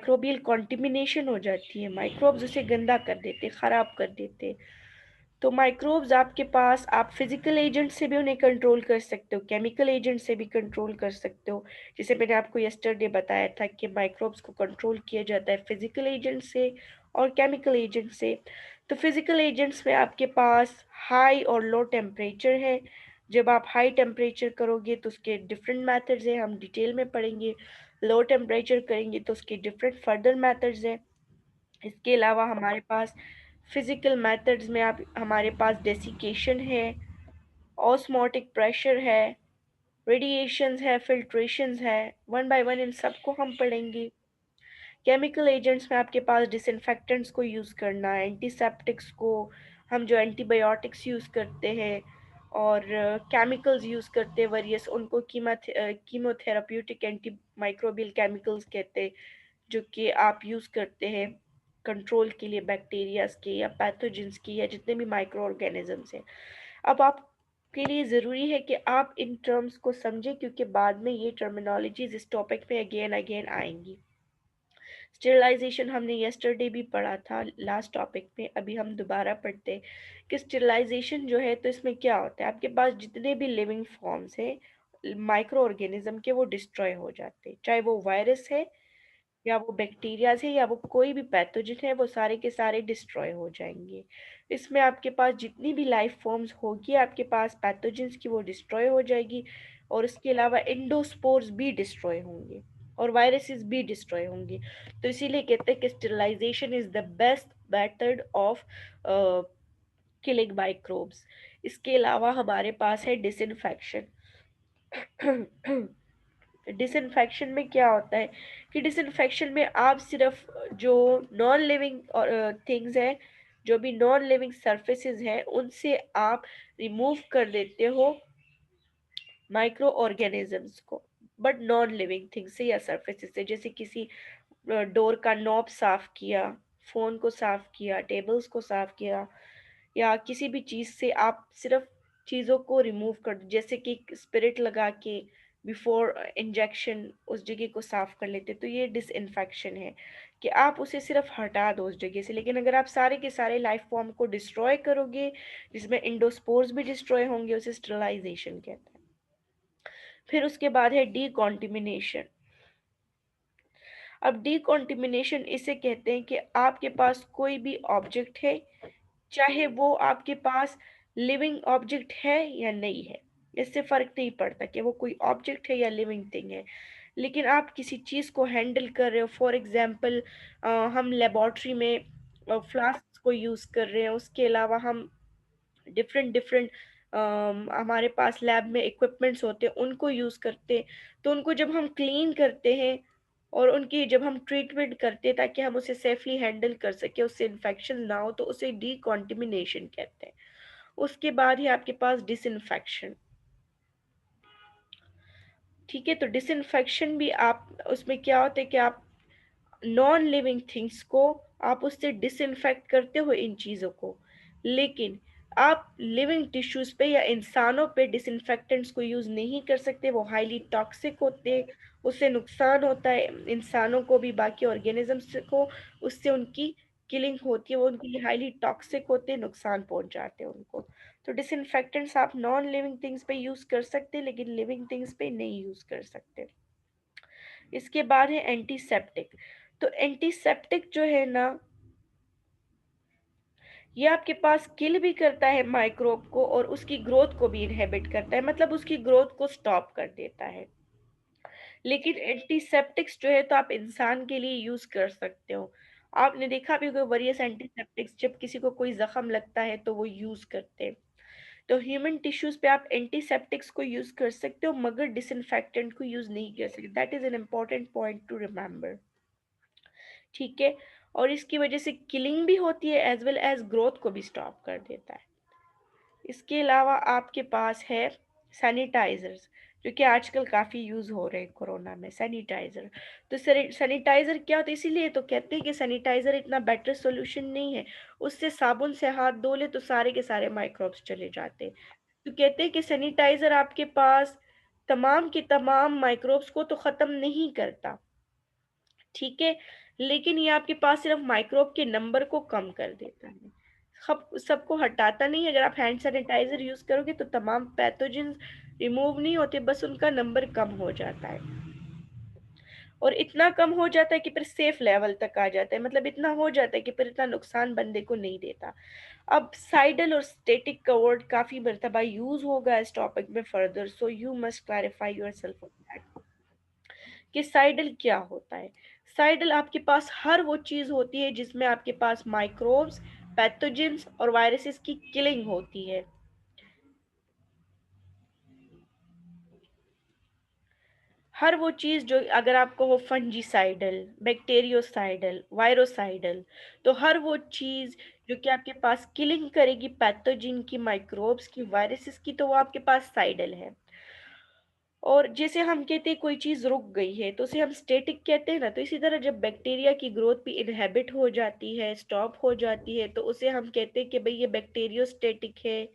Microbial कॉन्टिमिनेशन हो जाती है, माइक्रोब्स उसे गंदा कर देते, ख़राब कर देते। तो माइक्रोब्स आपके पास, आप फिजिकल एजेंट से भी उन्हें कंट्रोल कर सकते हो, केमिकल एजेंट से भी कंट्रोल कर सकते हो। जैसे मैंने आपको यस्टरडे बताया था कि माइक्रोब्स को कंट्रोल किया जाता है फिजिकल एजेंट से और केमिकल एजेंट से। तो फिजिकल एजेंट्स में आपके पास हाई और लो टेम्परेचर है। जब आप हाई टेम्परेचर करोगे तो उसके डिफरेंट मेथड्स हैं, हम डिटेल में पढ़ेंगे। लो टेम्परेचर करेंगे तो उसके डिफरेंट फर्दर मेथड्स हैं। इसके अलावा हमारे पास फिजिकल मेथड्स में आप हमारे पास डेसिकेशन है, ऑस्मोटिक प्रेशर है, रेडिएशंस है, फिल्ट्रेशंस है। वन बाय वन इन सबको हम पढ़ेंगे। केमिकल एजेंट्स में आपके पास डिसइंफेक्टेंट्स को यूज़ करना, एंटीसेप्टिक्स को, हम जो एंटीबायोटिक्स यूज़ करते हैं और केमिकल्स यूज़ करते हैं वेरियस, उनको कीमोथेराप्यूटिक एंटी माइक्रोबियल केमिकल्स कहते हैं, जो कि आप यूज़ करते हैं कंट्रोल के लिए बैक्टीरियाज के या पैथोजेंस की या जितने भी माइक्रो ऑर्गेनिजम्स हैं। अब आपके लिए ज़रूरी है कि आप इन टर्म्स को समझें, क्योंकि बाद में ये टर्मिनोलॉजीज इस टॉपिक में अगेन अगेन आएंगी। स्टेरिलाइजेशन हमने यस्टरडे भी पढ़ा था लास्ट टॉपिक में, अभी हम दोबारा पढ़ते हैं कि स्टेरिलाइजेशन जो है, तो इसमें क्या होता है, आपके पास जितने भी लिविंग फॉर्म्स हैं माइक्रो ऑर्गेनिज्म के, वो डिस्ट्रॉय हो जाते हैं, चाहे वो वायरस है या वो बैक्टीरियाज है या वो कोई भी पैथोजन है, वो सारे के सारे डिस्ट्रॉय हो जाएंगे। इसमें आपके पास जितनी भी लाइफ फॉर्म्स होगी आपके पास पैथोजेंस की, वो डिस्ट्रॉय हो जाएगी। और इसके अलावा इंडोस्पोर्स भी डिस्ट्रॉय होंगे और वायरसेस भी डिस्ट्रॉय होंगे। तो इसीलिए कहते हैं कि sterilisation is the best method of killing microbes. इसके अलावा हमारे पास है डिसइंफेक्शन। डिसइंफेक्शन में क्या होता है कि डिसइंफेक्शन में आप सिर्फ जो नॉन लिविंग थिंग्स हैं, जो भी नॉन लिविंग सरफेसेस हैं, उनसे आप रिमूव कर देते हो माइक्रो ऑर्गेनिजम्स को, बट नॉन लिविंग थिंग्स से या सरफेसेस से, जैसे किसी डोर का नॉब साफ किया, फोन को साफ किया, टेबल्स को साफ किया, या किसी भी चीज़ से आप सिर्फ चीज़ों को रिमूव कर दो, जैसे कि स्पिरिट लगा के बिफोर इंजेक्शन उस जगह को साफ कर लेते, तो ये डिसइंफेक्शन है कि आप उसे सिर्फ हटा दो उस जगह से। लेकिन अगर आप सारे के सारे लाइफ फॉर्म को डिस्ट्रॉय करोगे, जिसमें इंडोस्पोर्स भी डिस्ट्रॉय होंगे, उसे स्टरलाइजेशन कहते हैं। फिर उसके बाद है डीकॉन्टिमिनेशन। अब डीकॉन्टिमिनेशन इसे कहते हैं कि आपके पास कोई भी ऑब्जेक्ट है, चाहे वो आपके पास लिविंग ऑब्जेक्ट है या नहीं है, इससे फर्क नहीं पड़ता कि वो कोई ऑब्जेक्ट है या लिविंग थिंग है, लेकिन आप किसी चीज़ को हैंडल कर रहे हो। फॉर एग्जांपल हम लेबॉर्ट्री में फ्लास्क को यूज़ कर रहे हैं, उसके अलावा हम डिफरेंट डिफरेंट हमारे पास लैब में इक्विपमेंट्स होते हैं, उनको यूज़ करते हैं। तो उनको जब हम क्लीन करते हैं और उनकी जब हम ट्रीटमेंट करते हैं ताकि हम उसे सेफली हैंडल कर सके, उससे इन्फेक्शन ना हो, तो उसे डीकॉन्टिमिनेशन कहते हैं। उसके बाद ही आपके पास डिसइंफेक्शन। ठीक है, तो डिसइंफेक्शन भी आप, उसमें क्या होता है कि आप नॉन लिविंग थिंग्स को आप उससे डिसइंफेक्ट करते हो इन चीज़ों को, लेकिन आप लिविंग टिश्यूज पे या इंसानों पे डिसइंफेक्टेंट्स को यूज़ नहीं कर सकते, वो हाईली टॉक्सिक होते हैं, उससे नुकसान होता है इंसानों को भी, बाकी ऑर्गेनिजम्स को उससे उनकी किलिंग होती है, वो उनके लिए हाईली टॉक्सिक होते हैं, नुकसान पहुंचाते हैं उनको। तो डिसइंफेक्टेंट्स आप नॉन लिविंग थिंग्स पे यूज़ कर सकते हैं, लेकिन लिविंग थिंग्स पे नहीं यूज़ कर सकते। इसके बाद है एंटीसेप्टिक। तो एंटीसेप्टिक जो है ना, ये आपके पास किल भी करता है माइक्रोब को और उसकी ग्रोथ को भी इनहेबिट करता है, मतलब उसकी ग्रोथ को स्टॉप कर देता है। लेकिन एंटीसेप्टिक्स जो है तो आप इंसान के लिए यूज कर सकते हो। आपने देखा भी होगा वेरियस एंटीसेप्टिक्स, जब किसी को कोई जख्म लगता है तो वो यूज करते हैं। तो ह्यूमन टिश्यूज पे आप एंटीसेप्टिक्स को यूज कर सकते हो, मगर डिसइंफेक्टेंट को यूज नहीं कर सकते। That is an important point two remember. ठीक है, और इसकी वजह से किलिंग भी होती है एज वेल एज ग्रोथ को भी स्टॉप कर देता है। इसके अलावा आपके पास है सैनिटाइजर्स, जो कि आजकल काफ़ी यूज़ हो रहे हैं कोरोना में, सैनिटाइज़र। तो सैनिटाइज़र क्या होता है, इसीलिए तो कहते हैं कि सैनिटाइज़र इतना बेटर सोल्यूशन नहीं है। उससे साबुन से हाथ धो ले तो सारे के सारे माइक्रोब्स चले जाते हैं। तो कहते हैं कि सैनिटाइज़र आपके पास तमाम के तमाम माइक्रोब्स को तो ख़त्म नहीं करता, ठीक है, लेकिन ये आपके पास सिर्फ माइक्रोब के नंबर को कम कर देता है, सब सबको हटाता नहीं है। अगर आप हैंड सैनिटाइजर यूज करोगे तो तमाम पैथोजन रिमूव नहीं होते, बस उनका नंबर कम हो जाता है। और इतना कम हो जाता है कि फिर सेफ लेवल तक आ जाता है, मतलब इतना हो जाता है कि फिर इतना नुकसान बंदे को नहीं देता। अब साइडल और स्टैटिक का वर्ड काफी मर्तबा यूज होगा इस टॉपिक में further, so you must clarify yourself on that कि साइडल क्या होता है। साइडल आपके पास हर वो चीज होती है जिसमें आपके पास माइक्रोब्स, पैथोजेंस और वायरसेस की किलिंग होती है। हर वो चीज जो, अगर आपको वो फंजीसाइडल, बैक्टीरियोसाइडल, वायरोसाइडल, तो हर वो चीज जो कि आपके पास किलिंग करेगी पैथोजन की, माइक्रोब्स की, वायरसेस की, तो वो आपके पास साइडल है। और जैसे हम कहते हैं कोई चीज रुक गई है तो उसे हम स्टेटिक कहते हैं ना, तो इसी तरह जब बैक्टीरिया की ग्रोथ भी इनहेबिट हो जाती है, स्टॉप हो जाती है, तो उसे हम कहते हैं कि भाई ये बैक्टीरियोस्टेटिक है,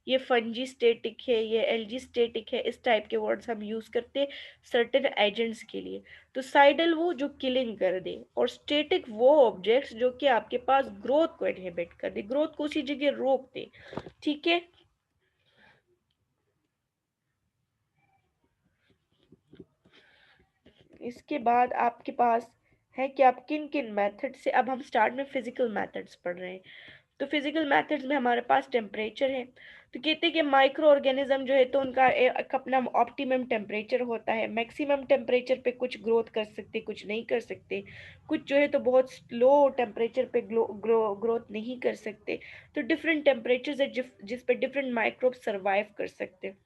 ये फंजी स्टेटिक है, ये एल्जी स्टेटिक है। इस टाइप के वर्ड्स हम यूज करते हैं सर्टेन एजेंट्स के लिए। तो साइडल वो जो किलिंग कर दे, और स्टेटिक वो ऑब्जेक्ट्स जो कि आपके पास ग्रोथ को इनहिबिट कर दे, ग्रोथ को उसी जगह रोक दे। ठीक है। इसके बाद आपके पास है कि आप किन किन मेथड से, अब हम स्टार्ट में फिजिकल मेथड्स पढ़ रहे हैं। तो फिजिकल मेथड्स में हमारे पास टेम्परेचर है। तो कहते हैं कि माइक्रो ऑर्गेनिज्म जो है तो उनका एक अपना ऑप्टिमम टेम्परेचर होता है। मैक्सिमम टेम्परेचर पे कुछ ग्रोथ कर सकते, कुछ नहीं कर सकते। कुछ जो है तो बहुत स्लो टेम्परेचर पे ग्रोथ नहीं कर सकते। तो डिफरेंट टेम्परेचर है जिस पे डिफरेंट माइक्रोब सर्वाइव कर सकते हैं।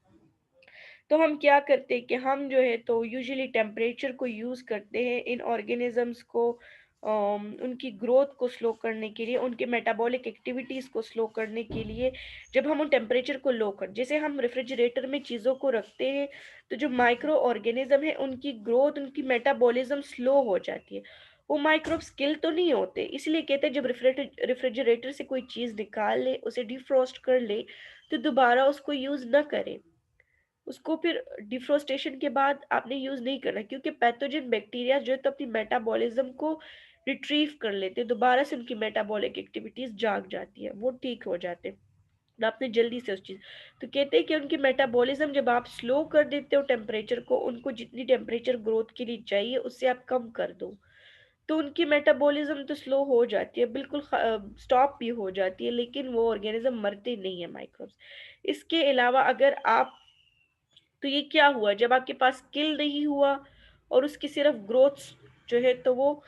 तो हम क्या करते हैं कि हम जो है तो यूजुअली टेम्परेचर को यूज़ करते हैं इन ऑर्गेनिजम्स को उनकी ग्रोथ को स्लो करने के लिए, उनके मेटाबॉलिक एक्टिविटीज़ को स्लो करने के लिए। जब हम उन टेम्परेचर को लो कर, जैसे हम रेफ्रिजरेटर में चीज़ों को रखते हैं, तो जो माइक्रो ऑर्गेनिज्म है उनकी ग्रोथ, उनकी मेटाबॉलिज्म स्लो हो जाती है। वो माइक्रोब्स किल तो नहीं होते, इसलिए कहते हैं जब रेफ्रिजरेटर से कोई चीज़ निकाल ले, उसे डिफ्रॉस्ट कर ले, तो दोबारा उसको यूज़ ना करें। उसको फिर डिफ्रोस्टेशन के बाद आपने यूज नहीं करना, क्योंकि पैथोजन बैक्टीरिया जो है तो अपनी मेटाबॉलिज्म को रिट्रीव कर लेते हैं, दोबारा से उनकी मेटाबॉलिक एक्टिविटीज जाग जाती है, वो ठीक हो जाते हैं। तो आपने जल्दी से उस चीज, तो कहते हैं कि उनकी मेटाबॉलिज्म जब आप स्लो कर देते हो टेम्परेचर को, उनको जितनी टेम्परेचर ग्रोथ के लिए चाहिए उससे आप कम कर दो, तो उनकी मेटाबॉलिज्म तो स्लो हो जाती है, बिल्कुल स्टॉप भी हो जाती है, लेकिन वो ऑर्गेनिज्म मरते नहीं है माइक्रोब्स। इसके अलावा अगर आप, तो ये क्या हुआ जब आपके पास किल नहीं हुआ और उसकी सिर्फ ग्रोथ जो है तो वो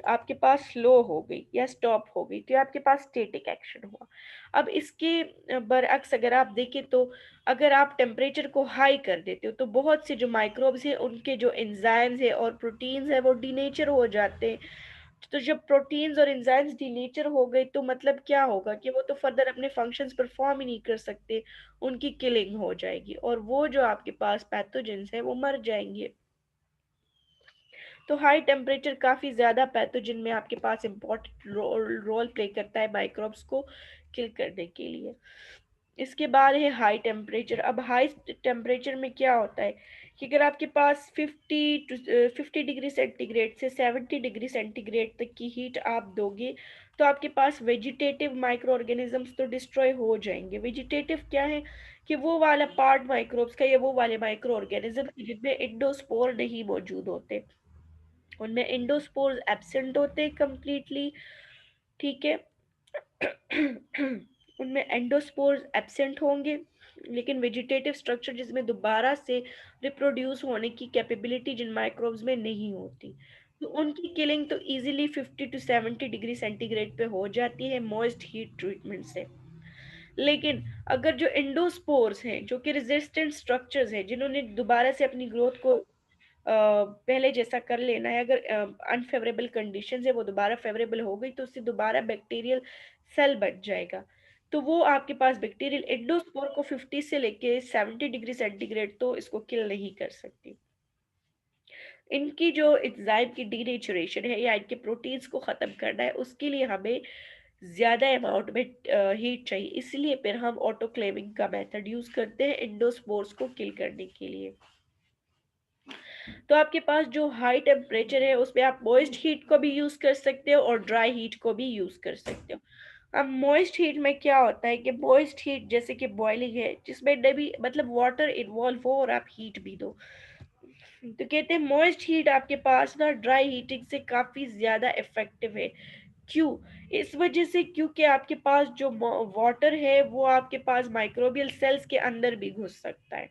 आपके पास स्लो हो गई या स्टॉप हो गई, तो ये आपके पास स्टेटिक एक्शन हुआ। अब इसके बरअक्स अगर आप देखें तो अगर आप टेम्परेचर को हाई कर देते हो तो बहुत से जो माइक्रोब्स हैं उनके जो एंजाइम्स है और प्रोटीन्स है वो डीनेचर हो जाते हैं। तो जब प्रोटीन्स और एंजाइम्स डीनेचर हो गए तो मतलब क्या होगा कि वो तो फर्दर अपने फंक्शंस परफॉर्म ही नहीं कर सकते, उनकी किलिंग हो जाएगी और वो जो आपके पास पैथोजेंस है वो मर जाएंगे। तो हाई टेम्परेचर काफ़ी ज़्यादा पैथोजन में आपके पास इम्पोर्टेंट रोल प्ले करता है माइक्रोब्स को किल करने के लिए। इसके बाद है हाई टेम्परेचर। अब हाई टेम्परेचर में क्या होता है कि अगर आपके पास 50 डिग्री सेंटीग्रेड से 70 डिग्री सेंटीग्रेड तक की हीट आप दोगे, तो आपके पास वेजिटेटिव माइक्रो ऑर्गेनिजम्स तो डिस्ट्रॉय हो जाएंगे। वेजिटेटिव क्या है कि वो वाला पार्ट माइक्रोब्स का या वो वाले माइक्रो ऑर्गेनिज्म जिनमें इंडोस्पोर नहीं मौजूद होते, उनमें इंडोस्पोर्स एब्सेंट होते हैं कम्प्लीटली। ठीक है। उनमें एंडोस्पोर्स एब्सेंट होंगे, लेकिन वेजिटेटिव स्ट्रक्चर जिसमें दोबारा से रिप्रोड्यूस होने की कैपेबिलिटी जिन माइक्रोब्स में नहीं होती, तो उनकी किलिंग तो इजीली 50 to 70 डिग्री सेंटीग्रेड पे हो जाती है मॉइस्ट हीट ट्रीटमेंट से। लेकिन अगर जो एंडोस्पोर्स हैं जो कि रेजिस्टेंट स्ट्रक्चर्स हैं, जिन्होंने दोबारा से अपनी ग्रोथ को पहले जैसा कर लेना है, अगर अनफेवरेबल कंडीशन है वो दोबारा फेवरेबल हो गई तो उससे दोबारा बैक्टीरियल सेल बच जाएगा। तो वो आपके पास बैक्टीरियल एंडोस्पोर को 50 से लेके 70 डिग्री सेंटीग्रेड तो इसको किल नहीं कर सकती। इनकी जो एंजाइम की डीनेचुरेशन है या इनके प्रोटीन्स को ख़त्म करना है उसके लिए हमें ज़्यादा अमाउंट में हीट चाहिए, इसलिए फिर हम ऑटोक्लेविंग का मेथड यूज़ करते हैं एंडोस्पोर्स को किल करने के लिए। तो आपके पास जो हाई टेम्परेचर है उसपे आप मॉइस्ट हीट को भी यूज़ कर सकते हो और ड्राई हीट को भी यूज़ कर सकते हो। अब मॉइस्ट हीट में क्या होता है कि मॉइस्ट हीट जैसे कि बॉइलिंग है जिसमें भी मतलब वाटर इन्वॉल्व हो और आप हीट भी दो, तो कहते हैं मॉइस्ट हीट आपके पास ना ड्राई हीटिंग से काफ़ी ज़्यादा इफेक्टिव है। क्यों? इस वजह से क्योंकि आपके पास जो वाटर है वो आपके पास माइक्रोबियल सेल्स के अंदर भी घुस सकता है।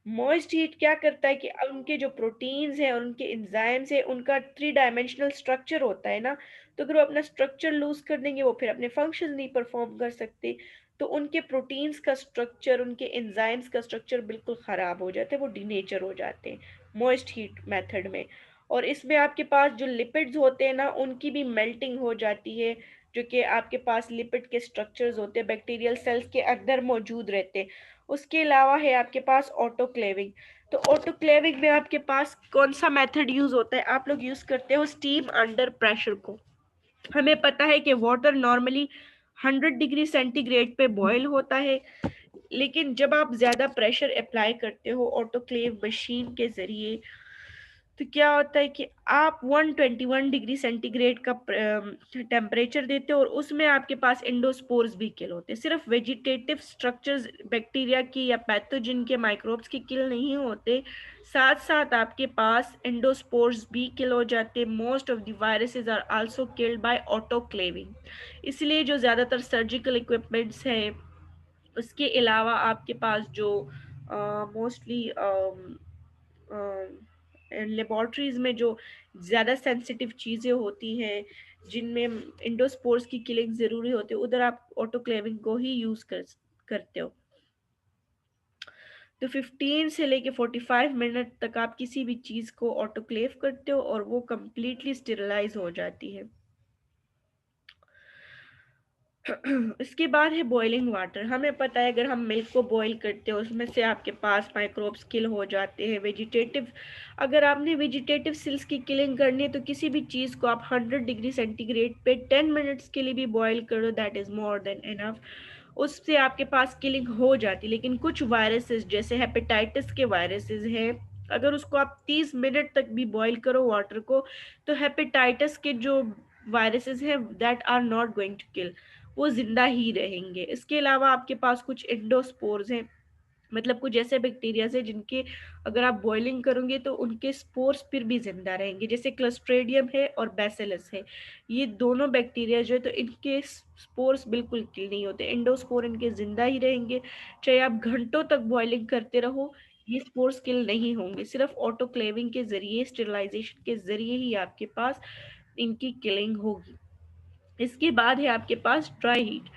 मॉइस्ट हीट क्या करता है कि उनके जो प्रोटीन्स हैं और उनके एंजाइम्स हैं उनका थ्री डायमेंशनल स्ट्रक्चर होता है ना, तो अगर वो अपना स्ट्रक्चर लूज कर देंगे वो फिर अपने फंक्शन नहीं परफॉर्म कर सकते। तो उनके प्रोटीन्स का स्ट्रक्चर, उनके एंजाइम्स का स्ट्रक्चर बिल्कुल ख़राब हो जाते हैं, वो डिनेचर हो जाते हैं मॉइस्ट हीट मेथड में। और इसमें आपके पास जो लिपिड्स होते हैं ना उनकी भी मेल्टिंग हो जाती है, जो कि आपके पास लिपिड के स्ट्रक्चर्स होते हैं बैक्टीरियल सेल्स के अंदर मौजूद रहते हैं। उसके अलावा है आपके पास ऑटोक्लेविंग। तो ऑटोक्लेविंग में आपके पास कौन सा मेथड यूज होता है? आप लोग यूज करते हो स्टीम अंडर प्रेशर को। हमें पता है कि वाटर नॉर्मली 100 डिग्री सेंटीग्रेड पे बॉयल होता है, लेकिन जब आप ज्यादा प्रेशर अप्लाई करते हो ऑटोक्लेव मशीन के जरिए, तो क्या होता है कि आप 121 डिग्री सेंटीग्रेड का टेम्परेचर देते हो और उसमें आपके पास एंडोस्पोर्स भी किल होते हैं। सिर्फ वेजिटेटिव स्ट्रक्चर्स बैक्टीरिया की या पैथोजन के माइक्रोब्स की किल नहीं होते, साथ साथ आपके पास एंडोस्पोर्स भी किल हो जाते हैं। Most of the viruses are also killed by autoclaving. इसलिए जो ज़्यादातर सर्जिकल इक्विपमेंट्स हैं, उसके अलावा आपके पास जो मोस्टली लेबॉर्ट्रीज में जो ज़्यादा सेंसिटिव चीज़ें होती हैं जिनमें इंडोस्पोर्स की किलिंग ज़रूरी होती है, उधर आप ऑटोक्लेविंग को ही यूज़ करते हो। तो 15 से लेके 45 मिनट तक आप किसी भी चीज़ को ऑटोक्लेव करते हो और वो कंप्लीटली स्टेरिलाइज हो जाती है। इसके बाद है बॉइलिंग वाटर। हमें पता है अगर हम मिल्क को बॉईल करते हैं उसमें से आपके पास माइक्रोब्स किल हो जाते हैं। वेजिटेटिव, अगर आपने वेजिटेटिव सेल्स की किलिंग करनी है तो किसी भी चीज़ को आप 100 डिग्री सेंटीग्रेड पे 10 मिनट्स के लिए भी बॉईल करो, that is more than enough. उससे आपके पास किलिंग हो जाती है। लेकिन कुछ वायरसेस जैसे हेपेटाइटिस के वायरसेस हैं, अगर उसको आप 30 मिनट तक भी बॉईल करो वाटर को, तो हेपेटाइटिस के जो वायरसेस हैं that are not going to kill, वो जिंदा ही रहेंगे। इसके अलावा आपके पास कुछ एंडोस्पोर्स हैं, मतलब कुछ ऐसे बैक्टीरिया है जिनके अगर आप बॉइलिंग करोगे तो उनके स्पोर्स फिर भी जिंदा रहेंगे, जैसे क्लस्ट्रेडियम है और बैसिलस है। ये दोनों बैक्टीरिया जो है तो इनके स्पोर्स बिल्कुल किल नहीं होते, एंडोस्पोर इनके जिंदा ही रहेंगे। चाहे आप घंटों तक बॉइलिंग करते रहो, ये स्पोर्स किल नहीं होंगे। सिर्फ ऑटोक्लेविंग के जरिए, स्टेरिलाइजेशन के जरिए ही आपके पास इनकी किलिंग होगी। इसके बाद है आपके पास ड्राई हीट।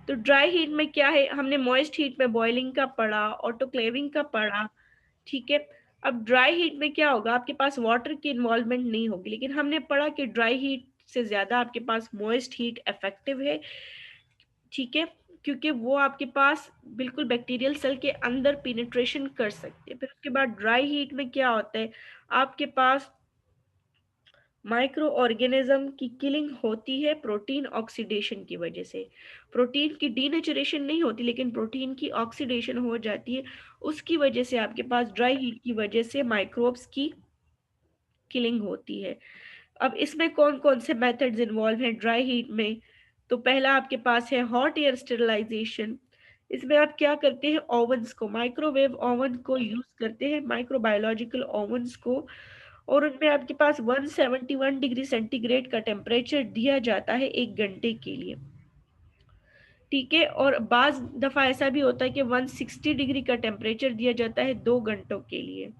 तो ड्राई हीट में क्या है, हमने मॉइस्ट हीट में बॉइलिंग का पढ़ा, ऑटोक्लेविंग का पढ़ा, ठीक है। अब ड्राई हीट में क्या होगा, आपके पास वाटर की इन्वॉल्वमेंट नहीं होगी, लेकिन हमने पढ़ा कि ड्राई हीट से ज्यादा आपके पास मॉइस्ट हीट इफेक्टिव है, ठीक है, क्योंकि वो आपके पास बिल्कुल बैक्टीरियल सेल के अंदर पेनिट्रेशन कर सकते हैं। फिर उसके बाद ड्राई हीट में क्या होता है, आपके पास माइक्रो ऑर्गेनिज्म की किलिंग होती है प्रोटीन ऑक्सीडेशन की वजह से। प्रोटीन की डीनेचुरेशन नहीं होती, लेकिन प्रोटीन की ऑक्सीडेशन हो जाती है। उसकी वजह से आपके पास ड्राई हीट की वजह से माइक्रोब्स की किलिंग होती है। अब इसमें कौन कौन से मेथड्स इन्वॉल्व हैं ड्राई हीट में? तो पहला आपके पास है हॉट एयर स्टेरिलाइजेशन। इसमें आप क्या करते हैं, ओवंस को, माइक्रोवेव ओवन को यूज करते हैं, माइक्रोबायोलॉजिकल ओवंस को, और उनमें आपके पास 171 डिग्री सेंटीग्रेड का टेम्परेचर दिया जाता है 1 घंटे के लिए, ठीक है। और बाज दफा ऐसा भी होता है कि 160 डिग्री का टेम्परेचर दिया जाता है 2 घंटों के लिए,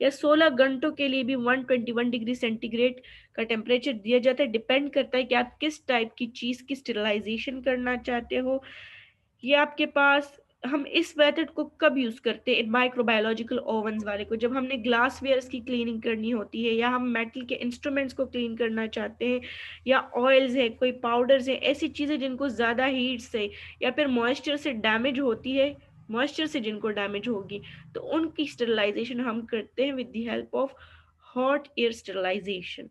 या 16 घंटों के लिए भी 121 डिग्री सेंटीग्रेड का टेम्परेचर दिया जाता है। डिपेंड करता है कि आप किस टाइप की चीज की स्टेरिलाइजेशन करना चाहते हो। ये आपके पास, हम इस मेथड को कब यूज करते हैं, माइक्रोबायोलॉजिकल ओवन्स वाले को, जब हमने ग्लास वेयर्स की क्लीनिंग करनी होती है, या हम मेटल के इंस्ट्रूमेंट्स को क्लीन करना चाहते हैं, या ऑयल्स है, कोई पाउडर्स है, ऐसी चीजें जिनको ज्यादा हीट से या फिर मॉइस्चर से डैमेज होती है, मॉइस्चर से जिनको डैमेज होगी, तो उनकी स्टेरिलाइजेशन हम करते हैं with the help of hot air sterilisation.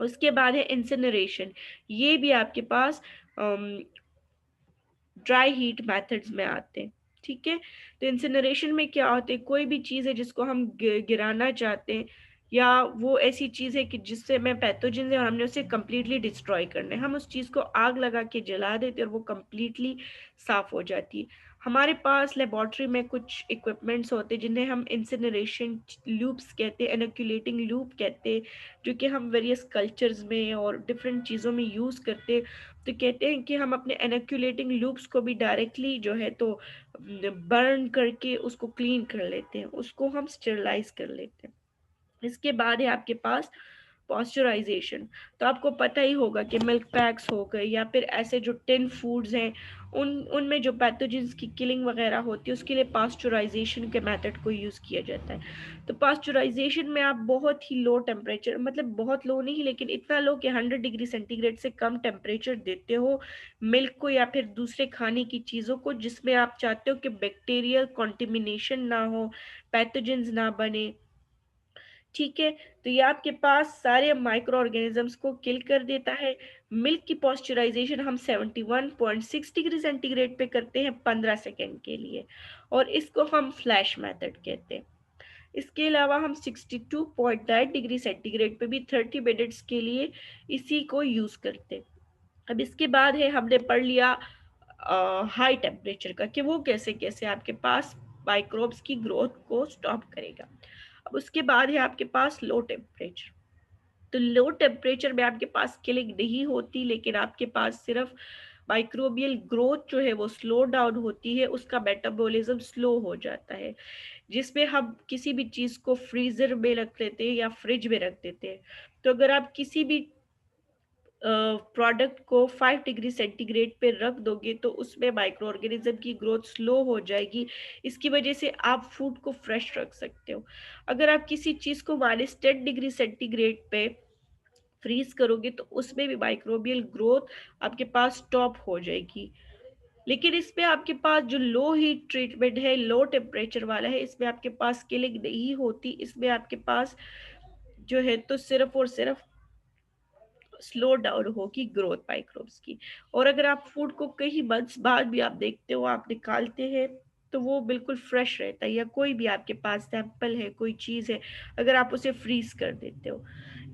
उसके बाद है इंसिनरेशन। ये भी आपके पास ड्राई हीट मेथड्स में आते हैं। ठीक है। तो इंसिनरेशन में क्या होता है, कोई भी चीज़ है जिसको हम गिराना चाहते हैं, या वो ऐसी चीज़ है कि जिससे मैं पैथोजन है और हमने उसे कंप्लीटली डिस्ट्रॉय करना है, हम उस चीज़ को आग लगा के जला देते हैं और वो कंप्लीटली साफ हो जाती है। हमारे पास लेबोरेटरी में कुछ इक्विपमेंट्स होते हैं जिन्हें हम इंसिनरेशन लूप्स कहते हैं, इनोक्यूलेटिंग लूप कहते हैं, जो कि हम वेरियस कल्चर्स में और डिफरेंट चीज़ों में यूज़ करते हैं। तो कहते हैं कि हम अपने इनोक्यूलेटिंग लूप्स को भी डायरेक्टली जो है तो बर्न करके उसको क्लीन कर लेते हैं, उसको हम स्टेरलाइज कर लेते हैं। इसके बाद है आपके पास पॉस्चराइजेशन। तो आपको पता ही होगा कि मिल्क पैक्स हो गए या फिर ऐसे जो टिन फूड्स हैं, उन उनमें जो पैथोजेंस की किलिंग वगैरह होती है उसके लिए पास्चराइजेशन के मेथड को यूज़ किया जाता है। तो पास्चराइजेशन में आप बहुत ही लो टेम्परेचर, मतलब बहुत लो नहीं लेकिन इतना लो कि 100 डिग्री सेंटीग्रेड से कम टेम्परेचर देते हो मिल्क को या फिर दूसरे खाने की चीज़ों को, जिसमें आप चाहते हो कि बैक्टीरियल कॉन्टिमिनेशन ना हो, पैथोजेंस ना बने। ठीक है। तो ये आपके पास सारे माइक्रो ऑर्गेनिजम्स को किल कर देता है। मिल्क की पॉस्चराइजेशन हम 71.6 डिग्री सेंटीग्रेड पे करते हैं 15 सेकेंड के लिए, और इसको हम फ्लैश मेथड कहते हैं। इसके अलावा हम 62.9 डिग्री सेंटीग्रेड पे भी 30 मिनट्स के लिए इसी को यूज करते हैं। अब इसके बाद है, हमने पढ़ लिया हाई टेम्परेचर का कि वो कैसे कैसे आपके पास माइक्रोब्स की ग्रोथ को स्टॉप करेगा। अब उसके बाद है आपके पास लो टेम्परेचर। तो लो टेम्परेचर में आपके पास किलिंग नहीं होती, लेकिन आपके पास सिर्फ माइक्रोबियल ग्रोथ जो है वो स्लो डाउन होती है, उसका मेटाबॉलिज्म स्लो हो जाता है, जिसमें हम किसी भी चीज को फ्रीजर में रख लेते हैं या फ्रिज में रख देते हैं। तो अगर आप किसी भी प्रोडक्ट को 5 डिग्री सेंटीग्रेड पे रख दोगे तो उसमें माइक्रो ऑर्गेनिज्म की ग्रोथ स्लो हो जाएगी। इसकी वजह से आप फूड को फ्रेश रख सकते हो। अगर आप किसी चीज को -10 डिग्री सेंटीग्रेड पे फ्रीज करोगे तो उसमें भी माइक्रोबियल ग्रोथ आपके पास स्टॉप हो जाएगी। लेकिन इसमें आपके पास जो लो हीट ट्रीटमेंट है, लो टेम्परेचर वाला है, इसमें आपके पास किलिंग नहीं होती। इसमें आपके पास जो है तो सिर्फ और सिर्फ स्लो डाउन होगी ग्रोथ माइक्रोब्स की। और अगर आप फूड को कई मंथ्स बाद भी आप देखते हो, आप निकालते हैं, तो वो बिल्कुल फ्रेश रहता है। या कोई भी आपके पास सैंपल है, कोई चीज़ है, अगर आप उसे फ्रीज कर देते हो।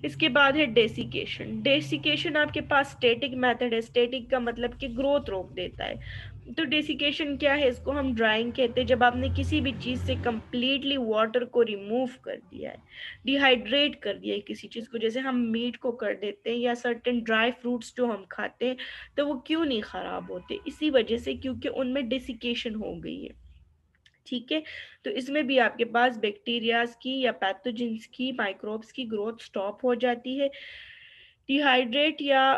इसके बाद है डेसिकेशन। डेसिकेशन आपके पास स्टैटिक मेथड है। स्टैटिक का मतलब कि ग्रोथ रोक देता है। तो डेसिकेशन क्या है, इसको हम ड्राइंग कहते हैं, जब आपने किसी भी चीज़ से कंप्लीटली वाटर को रिमूव कर दिया है, डिहाइड्रेट कर दिया है किसी चीज़ को, जैसे हम मीट को कर देते हैं या सर्टेन ड्राई फ्रूट्स जो हम खाते हैं, तो वो क्यों नहीं खराब होते, इसी वजह से, क्योंकि उनमें डेसिकेशन हो गई है। ठीक है। तो इसमें भी आपके पास बैक्टीरियाज की या पैथोजेंस की, माइक्रोब्स की ग्रोथ स्टॉप हो जाती है। डिहाइड्रेट या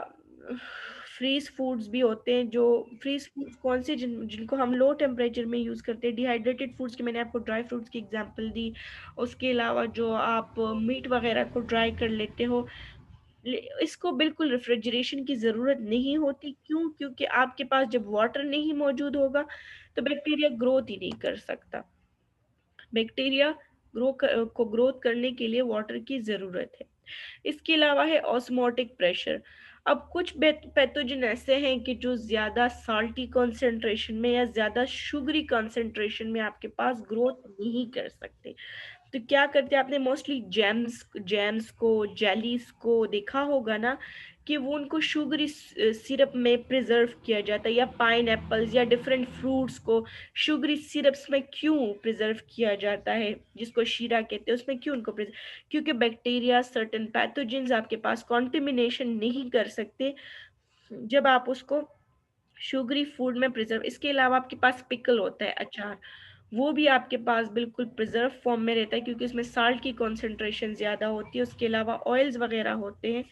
फ्रीज फूड्स भी होते हैं। जो फ्रीज फूड्स कौन से, जिनको हम लो टेम्परेचर में यूज करते हैं, डिहाइड्रेटेड फूड्स की मैंने आपको ड्राई फ्रूट्स की एग्जांपल दी। उसके अलावा जो आप मीट वगैरह को ड्राई कर लेते हो, इसको बिल्कुल रेफ्रिजरेशन की ज़रूरत नहीं होती। क्यों? क्योंकि आपके पास जब वाटर नहीं मौजूद होगा तो बैक्टीरिया ग्रोथ ही नहीं कर सकता। बैक्टीरिया को ग्रोथ करने के लिए वाटर की ज़रूरत है। इसके अलावा है ऑस्मोटिक प्रेशर। अब कुछ पैथोजन ऐसे हैं कि जो ज़्यादा साल्टी कॉन्सेंट्रेशन में या ज़्यादा शुगरी कॉन्सेंट्रेशन में आपके पास ग्रोथ नहीं कर सकते। तो क्या करते हैं, आपने मोस्टली जैम्स जैम्स को, जेलीज को देखा होगा ना, कि वो उनको शुगरी सिरप में प्रिजर्व किया जाता है, या पाइन एप्पल्स या डिफरेंट फ्रूट्स को शुगरी सिरप्स में क्यों प्रिजर्व किया जाता है, जिसको शीरा कहते हैं, उसमें क्यों उनको प्रिजर्व, क्योंकि बैक्टीरिया, सर्टेन पैथोजेंस आपके पास कॉन्टिमिनेशन नहीं कर सकते जब आप उसको शुगरी फूड में प्रिजर्व। इसके अलावा आपके पास पिकल होता है, अचार, वो भी आपके पास बिल्कुल प्रिजर्व फॉर्म में रहता है, क्योंकि उसमें साल्ट की कॉन्सेंट्रेशन ज़्यादा होती है। उसके अलावा ऑयल्स वगैरह होते हैं।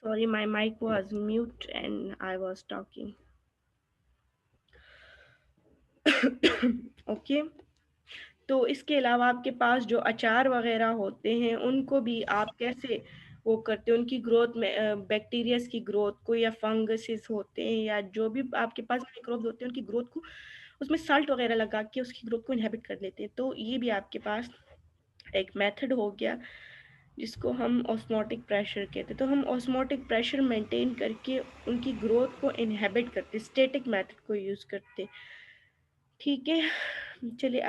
Sorry, my mic was mute and I was talking. Okay. तो इसके अलावा आपके पास जो अचार वगैरह होते हैं उनको भी आप कैसे वो करते हो, उनकी ग्रोथ में बैक्टीरियाज की ग्रोथ को या फंगसेस होते हैं या जो भी आपके पास माइक्रोब्स होते हैं उनकी ग्रोथ को उसमें साल्ट वगैरह लगा के उसकी ग्रोथ को इनहेबिट कर लेते हैं। तो ये भी आपके पास एक मेथड हो गया जिसको हम ऑस्मोटिक प्रेशर कहते हैं। तो हम ऑस्मोटिक प्रेशर मेंटेन करके उनकी ग्रोथ को इनहेबिट करते, स्टैटिक मेथड को यूज़ करते। ठीक है, चलिए